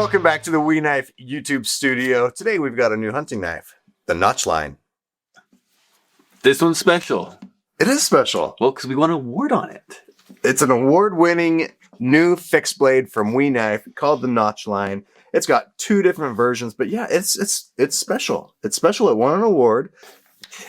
Welcome back to the We Knife YouTube studio. Today we've got a new hunting knife, the Notchline. This one's special. It is special. Well, because we won an award on it. It's an award-winning new fixed blade from We Knife called the Notchline. It's got two different versions, but yeah, it's special. It's special. It won an award.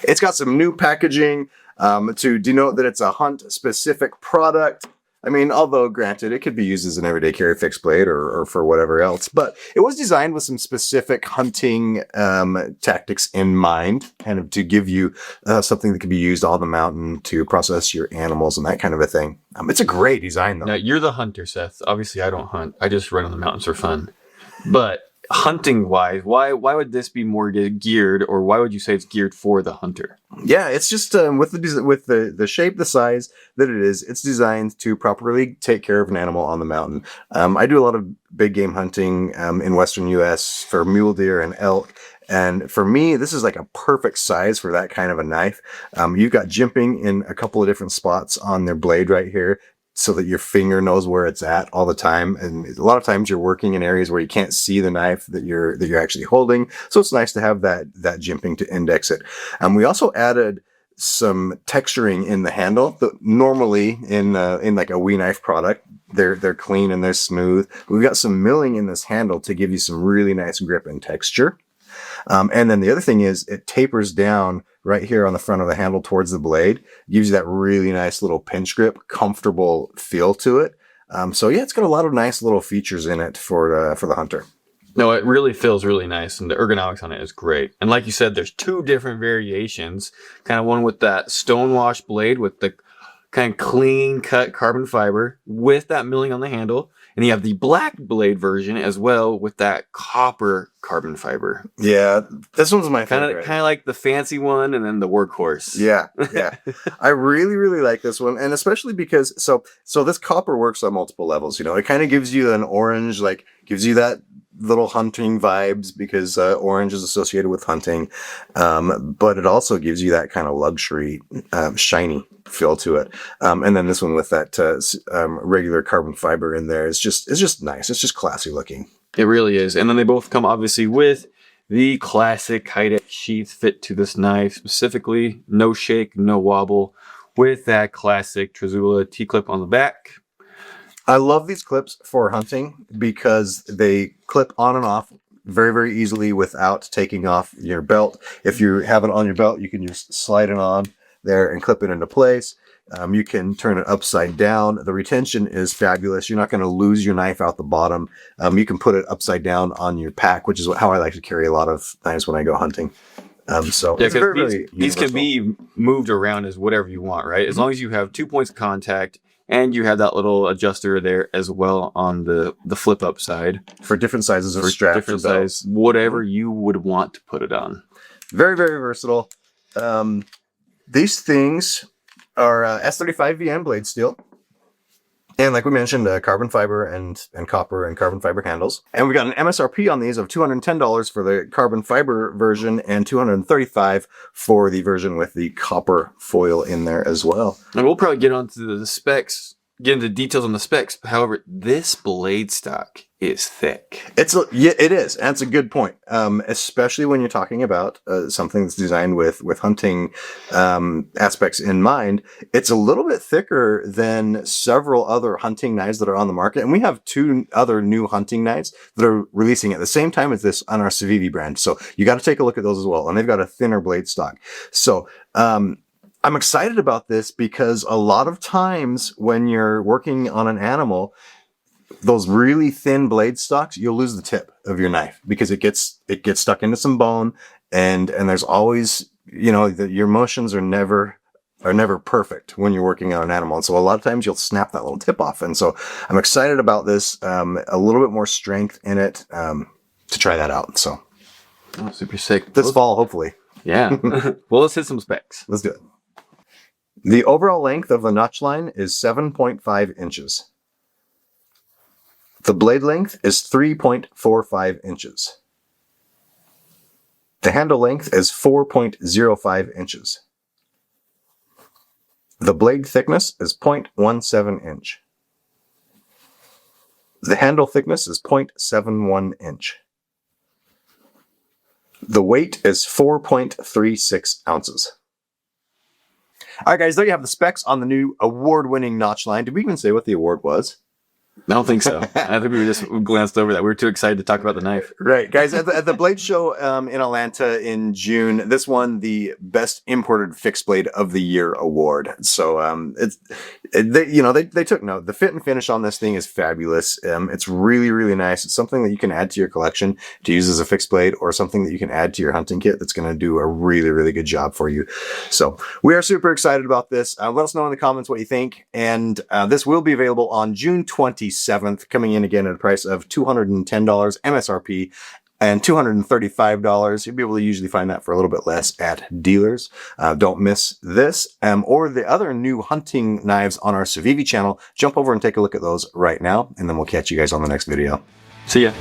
It's got some new packaging to denote that it's a hunt-specific product. I mean, although granted, it could be used as an everyday carry fixed blade or for whatever else, but it was designed with some specific hunting tactics in mind, kind of to give you something that could be used on the mountain to process your animals and that kind of a thing. It's a great design, though. Now, you're the hunter, Seth. Obviously, I don't hunt. I just run on the mountains for fun. But hunting-wise, why would this be more geared, or why would you say it's geared for the hunter? Yeah, it's just with the shape, the size that it is, it's designed to properly take care of an animal on the mountain. I do a lot of big game hunting in Western U.S. for mule deer and elk. And for me, this is like a perfect size for that kind of a knife. You've got jimping in a couple of different spots on their blade right here, so that your finger knows where it's at all the time. And a lot of times you're working in areas where you can't see the knife that you're actually holding. So it's nice to have that jimping to index it. We also added some texturing in the handle that normally in like a We Knife product, they're clean and they're smooth. We've got some milling in this handle to give you some really nice grip and texture. And then the other thing is it tapers down right here on the front of the handle towards the blade. Gives you that really nice little pinch grip, comfortable feel to it. So yeah, it's got a lot of nice little features in it for the hunter. No, it really feels really nice, and the ergonomics on it is great. And like you said, there's two different variations. Kind of one with that stonewash blade with the kind of clean cut carbon fiber with that milling on the handle. And you have the black blade version as well with that copper carbon fiber. Yeah, this one's my favorite. Kind of like the fancy one and then the workhorse. Yeah. I really, really like this one. And especially because, so this copper works on multiple levels. You know, it kind of gives you an orange, like gives you that little hunting vibes because orange is associated with hunting. But it also gives you that kind of luxury, shiny feel to it. And then this one with that regular carbon fiber in there is just nice. It's just classy looking. It really is. And then they both come obviously with the classic Kydex sheath fit to this knife, specifically no shake, no wobble, with that classic Trezula T-clip on the back. I love these clips for hunting because they clip on and off very, very easily without taking off your belt. If you have it on your belt, you can just slide it on there and clip it into place. You can turn it upside down. The retention is fabulous. You're not going to lose your knife out the bottom. You can put it upside down on your pack, which is how I like to carry a lot of knives when I go hunting. So yeah, because these can be moved around as whatever you want, right? As long as you have 2 points of contact and you have that little adjuster there as well on the flip up side. For different sizes of straps. Different size, whatever you would want to put it on. Very, very versatile. These things are S35 VN blade steel. And like we mentioned, carbon fiber and copper and carbon fiber handles. And we got an MSRP on these of $210 for the carbon fiber version and $235 for the version with the copper foil in there as well. And we'll probably get onto the specs, get into details on the specs. However, this blade stock is thick. It is. And it's a good point. Especially when you're talking about something that's designed with hunting aspects in mind. It's a little bit thicker than several other hunting knives that are on the market. And we have two other new hunting knives that are releasing at the same time as this on our Civivi brand. So you got to take a look at those as well. And they've got a thinner blade stock. So, I'm excited about this because a lot of times when you're working on an animal, those really thin blade stocks, you'll lose the tip of your knife because it gets stuck into some bone, and there's always, you know, your motions are never perfect when you're working on an animal. And so a lot of times you'll snap that little tip off. And so I'm excited about this, a little bit more strength in it, to try that out. So super sick. This fall, hopefully. Yeah. Well, let's hit some specs. Let's do it. The overall length of the Notchline is 7.5 inches. The blade length is 3.45 inches. The handle length is 4.05 inches. The blade thickness is 0.17 inch. The handle thickness is 0.71 inch. The weight is 4.36 ounces. All right, guys, there you have the specs on the new award-winning Notchline. Did we even say what the award was? I don't think so. I think we just glanced over that. We were too excited to talk about the knife. Right, guys. At the Blade Show in Atlanta in June, this won the Best Imported Fixed Blade of the Year award. So they took note. The fit and finish on this thing is fabulous. It's really, really nice. It's something that you can add to your collection to use as a fixed blade, or something that you can add to your hunting kit that's going to do a really, really good job for you. So we are super excited about this. Let us know in the comments what you think. And this will be available on June 27th, coming in again at a price of $210 MSRP and $235. You'll be able to usually find that for a little bit less at dealers. Don't miss this or the other new hunting knives on our Civivi channel. Jump over and take a look at those right now, and then we'll catch you guys on the next video. See ya.